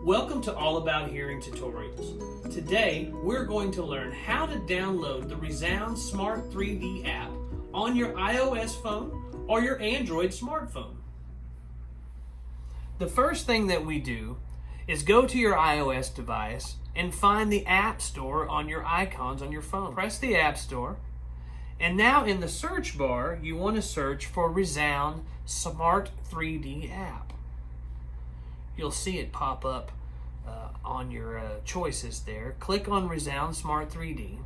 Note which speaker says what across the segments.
Speaker 1: Welcome to All About Hearing Tutorials. Today, we're going to learn how to download the ReSound Smart 3D app on your iOS phone or your Android smartphone. The first thing that we do is go to your iOS device and find the App Store on your icons on your phone. Press the App Store, and now in the search bar, you want to search for ReSound Smart 3D app. You'll see it pop up on your choices there. Click on ReSound Smart 3D,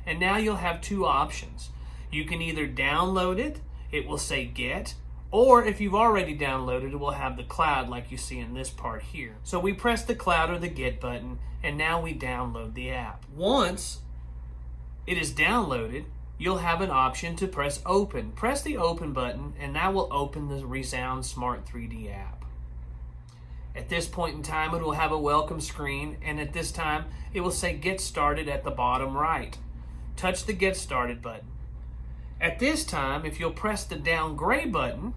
Speaker 1: and now you'll have two options. You can either download it, it will say get, or if you've already downloaded it will have the cloud like you see in this part here. So we press the cloud or the get button, and now we download the app. Once it is downloaded, you'll have an option to press open. Press the open button, and that will open the ReSound Smart 3D app. At this point in time, it will have a welcome screen, and at this time, it will say Get Started at the bottom right. Touch the Get Started button. At this time, if you'll press the down gray button,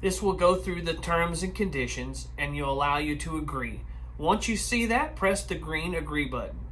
Speaker 1: this will go through the terms and conditions, and will allow you to agree. Once you see that, press the green Agree button.